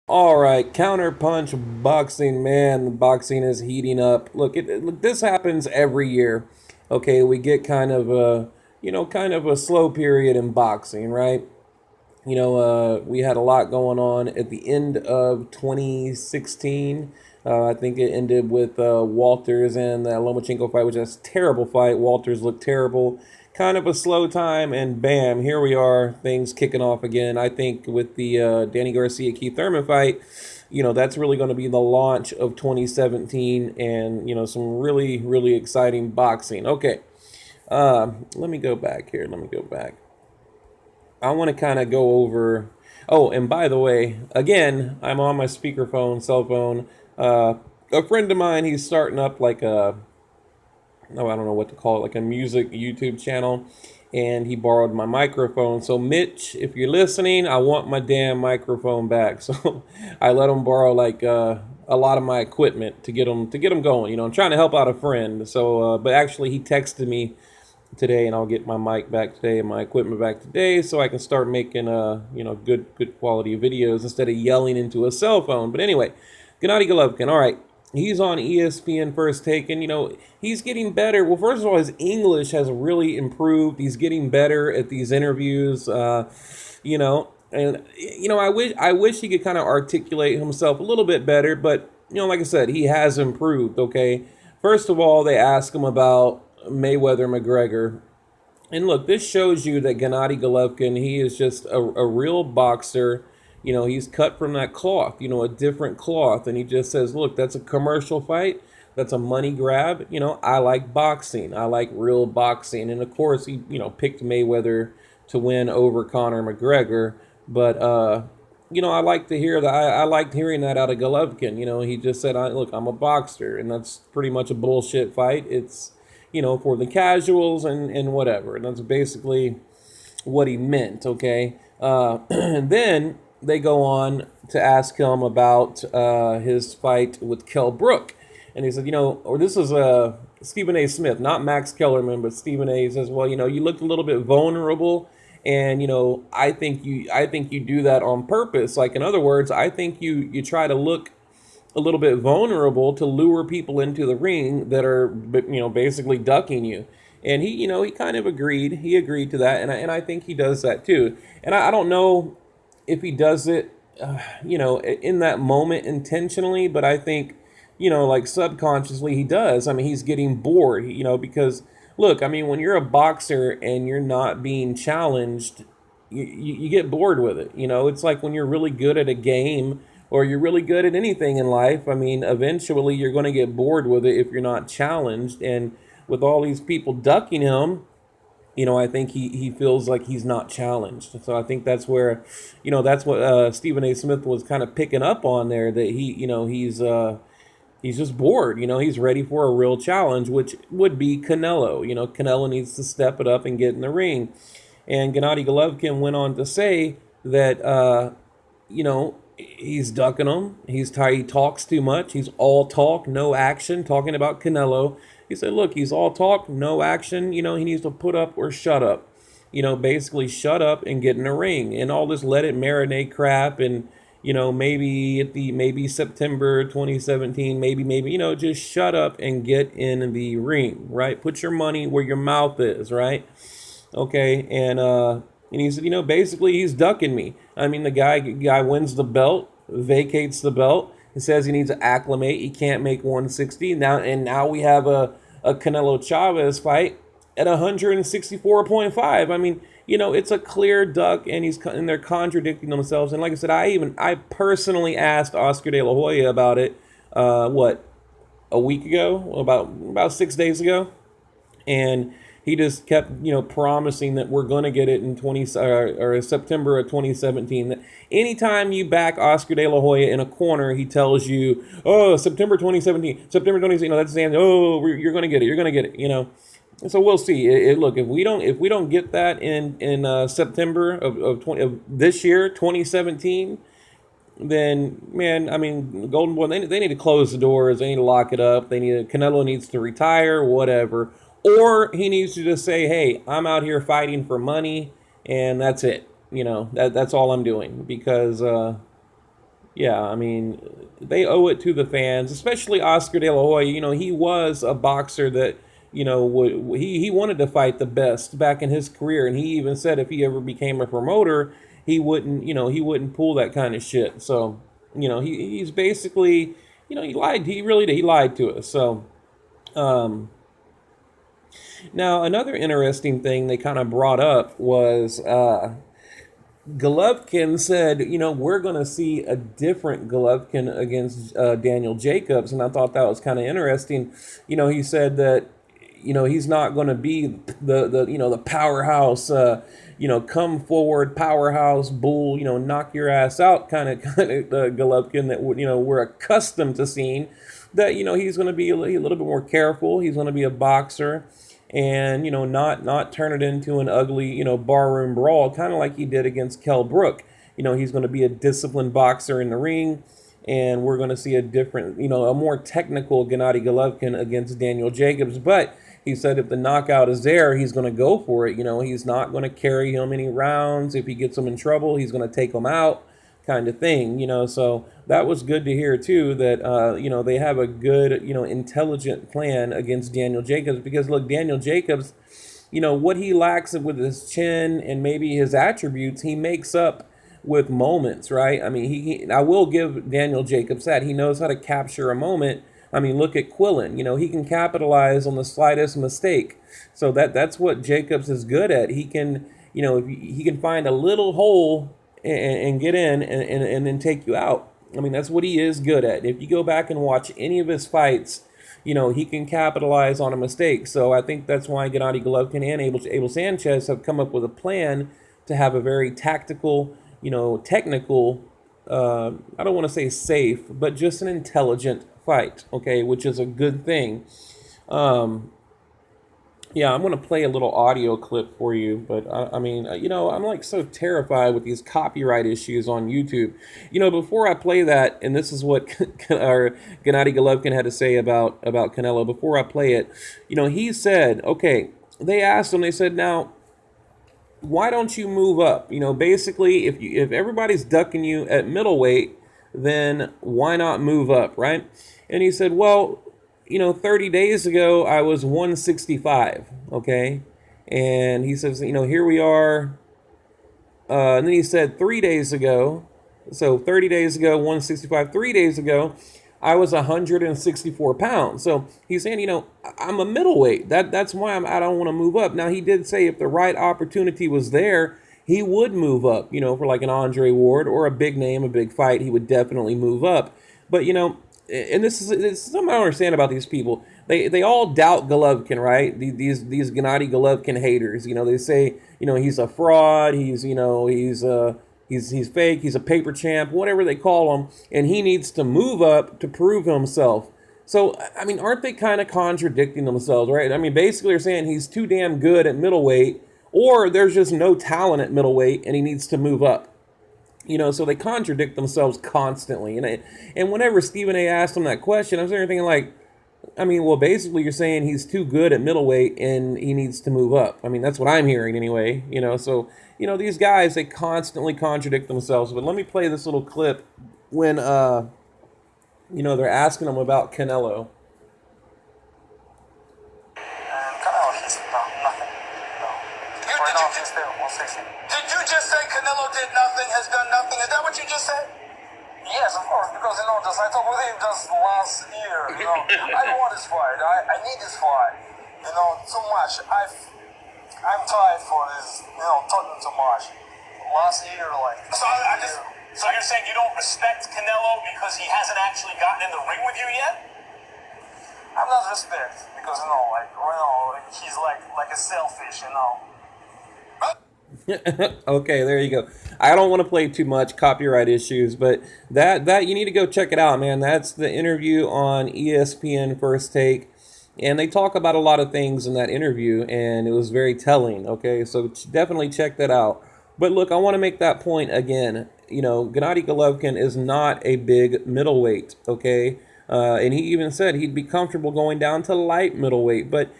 All right, counterpunch boxing, man. Boxing is heating up. Look, this happens every year. Okay, we get kind of a slow period in boxing, right? We had a lot going on at the end of 2016. I think it ended with Walters and the Lomachenko fight, which was a terrible fight. Walters looked terrible. Kind of a slow time, and bam, here we are. Things kicking off again. I think with the Danny Garcia Keith Thurman fight, that's really going to be the launch of 2017, and some really really exciting boxing. Okay, let me go back here. Let me go back. I want to kind of go over. Oh, and by the way, again, I'm on my speakerphone, cell phone. A friend of mine, he's starting up like I don't know what to call it, like a music YouTube channel, and he borrowed my microphone. So, Mitch, if you're listening, I want my damn microphone back. So, I let him borrow like a lot of my equipment to get him going. I'm trying to help out a friend. So, but actually, he texted me today, and I'll get my mic back today and my equipment back today, so I can start making good quality videos instead of yelling into a cell phone. But anyway, Gennady Golovkin. All right, he's on ESPN First Take, and he's getting better. Well, first of all, his English has really improved. He's getting better at these interviews. And I wish he could kind of articulate himself a little bit better, but like I said, he has improved. Okay, first of all, they ask him about Mayweather McGregor. And look, this shows you that Gennady Golovkin, he is just a real boxer. He's cut from that cloth, a different cloth. And he just says, look, that's a commercial fight. That's a money grab. I like boxing. I like real boxing. And of course, he, picked Mayweather to win over Conor McGregor. But, I like to hear that. I liked hearing that out of Golovkin. He just said, look, I'm a boxer. And that's pretty much a bullshit fight. It's, for the casuals and whatever. And that's basically what he meant, okay? And then they go on to ask him about his fight with Kell Brook. And he said, or this is Stephen A. Smith, not Max Kellerman, but Stephen A. says, well, you looked a little bit vulnerable. And I think you do that on purpose. Like, in other words, I think you try to look a little bit vulnerable to lure people into the ring that are basically ducking you. And he kind of agreed. He agreed to that, and I think he does that too. And I don't know if he does it, in that moment intentionally, but I think like subconsciously he does. I mean, he's getting bored, because look, I mean, when you're a boxer and you're not being challenged, you get bored with it. It's like when you're really good at a game or you're really good at anything in life. I mean, eventually you're going to get bored with it if you're not challenged. And with all these people ducking him, I think he feels like he's not challenged. So I think that's where, that's what Stephen A. Smith was kind of picking up on there, that he's just bored. He's ready for a real challenge, which would be Canelo. Canelo needs to step it up and get in the ring. And Gennady Golovkin went on to say that, he's ducking him. He talks too much. He's all talk, no action, talking about Canelo. He said, look, he's all talk, no action. He needs to put up or shut up. Basically shut up and get in the ring. And all this let it marinate crap, and maybe September 2017, maybe just shut up and get in the ring, right? Put your money where your mouth is, right? Okay, and he said, basically he's ducking me. I mean, the guy wins the belt, vacates the belt. He says he needs to acclimate. He can't make 160 now we have a Canelo Chavez fight at 164.5. I mean, it's a clear duck, and they're contradicting themselves. And like I said, I personally asked Oscar De La Hoya about it. What, a week ago, about 6 days ago, and he just kept promising that we're going to get it in 20 or September of 2017. That anytime you back Oscar De La Hoya in a corner, he tells you, oh, September 2017, September 2017. That's the end. Oh, you're going to get it. You're going to get it. So we'll see. Look, if we don't get that in September of this year, 2017, then, man, I mean, Golden Boy, they need to close the doors. They need to lock it up. Canelo needs to retire, whatever. Or he needs to just say, hey, I'm out here fighting for money, and that's it. That's all I'm doing. Because, Yeah, I mean, they owe it to the fans, especially Oscar De La Hoya. You know, he was a boxer that, he wanted to fight the best back in his career, and he even said if he ever became a promoter, he wouldn't pull that kind of shit. So, he's basically, he lied. He really did. He lied to us. So, um, now another interesting thing they kind of brought up was Golovkin said, we're going to see a different Golovkin against Daniel Jacobs. And I thought that was kind of interesting. He said that, he's not going to be the powerhouse, come forward, powerhouse bull, knock your ass out kind of Golovkin that, we're accustomed to seeing. That, he's going to be a little bit more careful. He's going to be a boxer and not turn it into an ugly barroom brawl, kind of like he did against Kell Brook. He's going to be a disciplined boxer in the ring, and we're going to see a different, a more technical Gennady Golovkin against Daniel Jacobs. But he said if the knockout is there, he's going to go for it. He's not going to carry him any rounds. If he gets him in trouble, he's going to take him out, kind of thing. So that was good to hear too, that they have a good, intelligent plan against Daniel Jacobs. Because look, Daniel Jacobs, what he lacks with his chin and maybe his attributes, he makes up with moments, right? I mean, I will give Daniel Jacobs that he knows how to capture a moment. I mean, look at Quillen. He can capitalize on the slightest mistake. So that's what Jacobs is good at. He can, he can find a little hole and get in and then take you out. I mean, that's what he is good at. If you go back and watch any of his fights, he can capitalize on a mistake. So I think that's why Gennady Golovkin and Abel Sanchez have come up with a plan to have a very tactical, technical, I don't want to say safe, but just an intelligent fight, okay, which is a good thing. Yeah, I'm going to play a little audio clip for you, but I mean, I'm like so terrified with these copyright issues on YouTube. Before I play that, and this is what our Gennady Golovkin had to say about Canelo. Before I play it, he said, okay, they asked him, they said, now, why don't you move up? Basically, if everybody's ducking you at middleweight, then why not move up, right? And he said, well, 30 days ago, I was 165, okay? And he says, here we are. And then he said 3 days ago, so 30 days ago, 165, 3 days ago, I was 164 pounds. So he's saying, I'm a middleweight. That's why I don't want to move up. Now, he did say if the right opportunity was there, he would move up, for like an Andre Ward or a big name, a big fight, he would definitely move up. But, and this is something I don't understand about these people. They all doubt Golovkin, right? These Gennady Golovkin haters. They say he's a fraud. He's fake. He's a paper champ. Whatever they call him, and he needs to move up to prove himself. So I mean, aren't they kind of contradicting themselves, right? I mean, basically they're saying he's too damn good at middleweight, or there's just no talent at middleweight, and he needs to move up. So they contradict themselves constantly. And whenever Stephen A. asked him that question, I was there thinking like, I mean, well, basically you're saying he's too good at middleweight and he needs to move up. I mean, that's what I'm hearing anyway. So these guys, they constantly contradict themselves. But let me play this little clip when they're asking him about Canelo. Canelo, he's nothing. No. Right now, he's still 160. Did you just say Canelo did nothing, has done nothing? Is that what you just said? Yes, of course, because, just I talked with him just last year, I want this fight. I need this fight, too much. I'm tired for this, talking too much. Last year, So you're saying you don't respect Canelo because he hasn't actually gotten in the ring with you yet? I'm not respect, because, he's like a selfish, Okay, there you go. I don't want to play too much copyright issues, but that you need to go check it out, man. That's the interview on ESPN First Take, and they talk about a lot of things in that interview, and it was very telling. Okay, so definitely check that out. But look, I want to make that point again. Gennady Golovkin is not a big middleweight. Okay, and he even said he'd be comfortable going down to light middleweight, but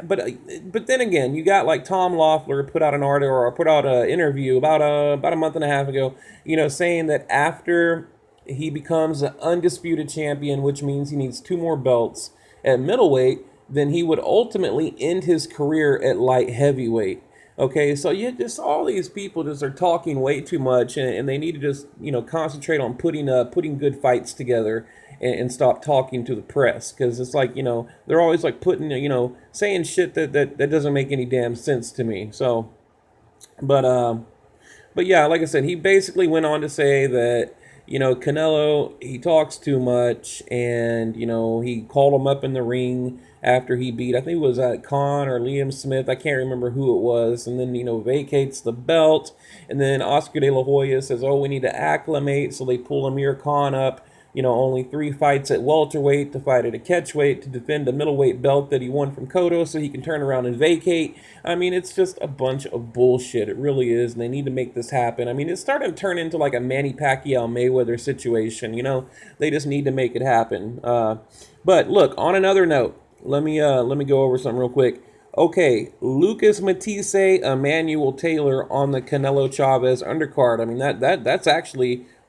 but then again, you got like Tom Loeffler put out an article or put out an interview about a month and a half ago, saying that after he becomes an undisputed champion, which means he needs 2 more belts at middleweight, then he would ultimately end his career at light heavyweight. Okay, so you just all these people just are talking way too much, and they need to just concentrate on putting good fights together and stop talking to the press, because it's like they're always like putting saying shit that doesn't make any damn sense to me. So, but yeah, like I said, he basically went on to say that Canelo, he talks too much, and he called him up in the ring after he beat, I think it was Khan or Liam Smith, I can't remember who it was, and then vacates the belt, and then Oscar De La Hoya says, oh, we need to acclimate, so they pull Amir Khan up. Only 3 fights at welterweight to fight at a catchweight to defend the middleweight belt that he won from Cotto so he can turn around and vacate. I mean, it's just a bunch of bullshit. It really is, and they need to make this happen. I mean, it's starting to turn into like a Manny Pacquiao Mayweather situation. They just need to make it happen. But look, on another note, let me go over something real quick. Okay, Lucas Matisse, Emmanuel Taylor on the Canelo Chavez undercard. I mean,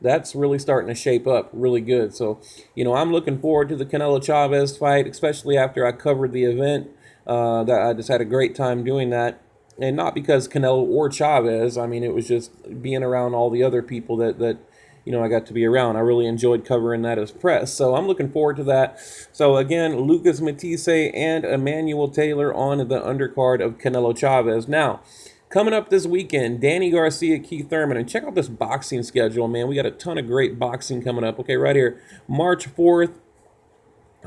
that's really starting to shape up really good. So, I'm looking forward to the Canelo Chavez fight, especially after I covered the event. That I just had a great time doing that. And not because Canelo or Chavez. I mean, it was just being around all the other people that I got to be around. I really enjoyed covering that as press. So I'm looking forward to that. So again, Lucas Matisse and Emmanuel Taylor on the undercard of Canelo Chavez. Now, coming up this weekend, Danny Garcia, Keith Thurman, and check out this boxing schedule, man. We got a ton of great boxing coming up. Okay, right here, March 4th.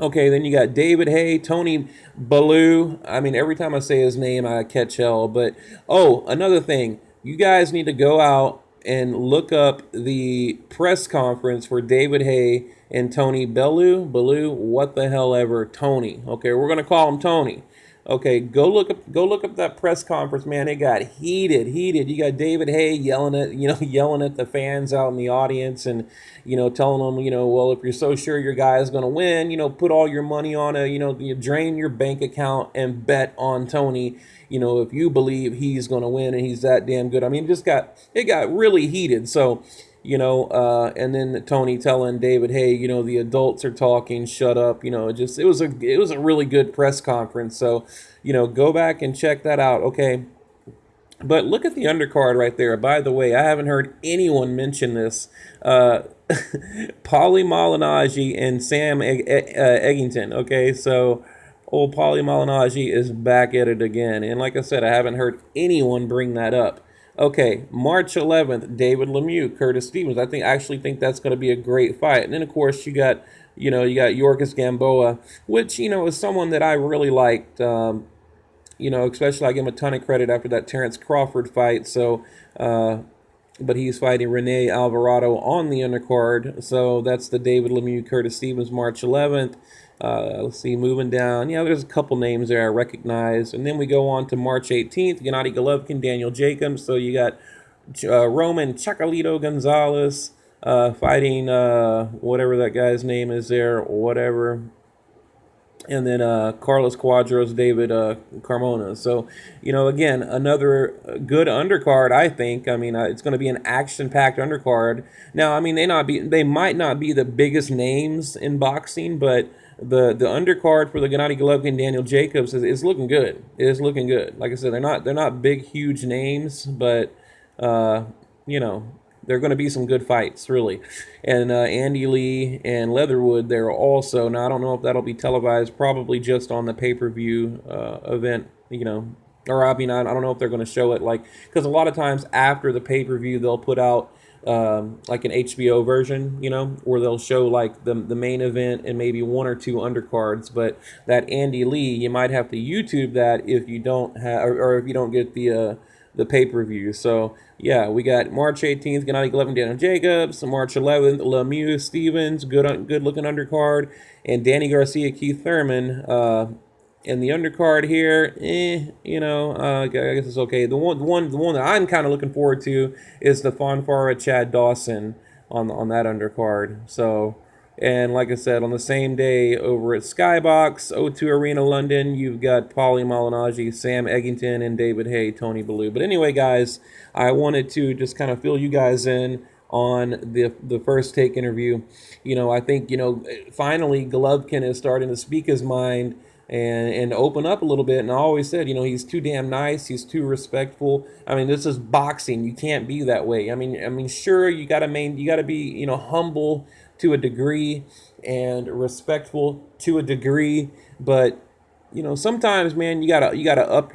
Okay, then you got David Haye, Tony Bellew. I mean, every time I say his name, I catch hell. But, another thing. You guys need to go out and look up the press conference for David Haye and Tony Bellew, what the hell ever, Tony. Okay, we're going to call him Tony. Okay, go look up that press conference, man. It got heated. You got David Haye yelling at the fans out in the audience, and telling them, well, if you're so sure your guy is going to win, put all your money on you drain your bank account and bet on Tony. If you believe he's going to win and he's that damn good. I mean, it got really heated. So, and then Tony telling David, hey, the adults are talking, shut up. It was a really good press conference. So, go back and check that out. Okay. But look at the undercard right there. By the way, I haven't heard anyone mention this. Paulie Malignaggi and Sam Eggington. Okay. So, old Paulie Malignaggi is back at it again. And like I said, I haven't heard anyone bring that up. Okay, March 11th, David Lemieux, Curtis Stevens. I actually think that's going to be a great fight. And then, of course, you got Yorkis Gamboa, which, is someone that I really liked. Especially I give him a ton of credit after that Terrence Crawford fight. So, but he's fighting Rene Alvarado on the undercard. So that's the David Lemieux, Curtis Stevens, March 11th. Let's see, moving down. Yeah, there's a couple names there I recognize. And then we go on to March 18th, Gennady Golovkin, Daniel Jacobs. So you got Roman Chacalito Gonzalez fighting whatever that guy's name is there, whatever. And then Carlos Cuadros, David Carmona. So, again, another good undercard, I think. I mean, it's going to be an action-packed undercard. Now, I mean, they might not be the biggest names in boxing, but the undercard for the Gennady Golovkin, Daniel Jacobs is looking good. It is looking good. Like I said, they're not big, huge names, but there are going to be some good fights, really. And Andy Lee and Leatherwood there also. Now, I don't know if that'll be televised, probably just on the pay-per-view event, Or, I mean, I don't know if they're going to show it, because a lot of times after the pay-per-view, they'll put out, like an HBO version, where they'll show, the main event and maybe 1 or 2 undercards. But that Andy Lee, you might have to YouTube that if you don't have, or if you don't get the pay-per-view. So, yeah, we got March 18th, Gennady Golovkin, Daniel Jacobs. March 11th, Lemieux, Stevens, good-looking undercard. And Danny Garcia, Keith Thurman. And the undercard here, I guess it's okay. The one that I'm kind of looking forward to is the Fonfara Chad Dawson on that undercard. So, And like I said, on the same day over at Skybox, O2 Arena London, you've got Paulie Malignaggi, Sam Eggington, and David Hay, Tony Bellew. But anyway, guys, I wanted to just kind of fill you guys in on the First Take interview. You know, I think, you know, finally Golovkin is starting to speak his mind and open up a little bit. And I always said, you know, he's too damn nice. He's too respectful. I mean, this is boxing. You can't be that way. I mean, sure, you gotta be, you know, humble to a degree and respectful to a degree, but you know, sometimes, man, you gotta up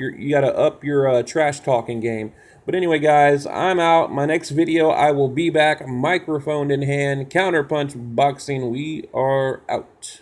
your trash talking game. But anyway, guys, I'm out. My next video, I will be back, microphone in hand, counterpunch boxing. We are out.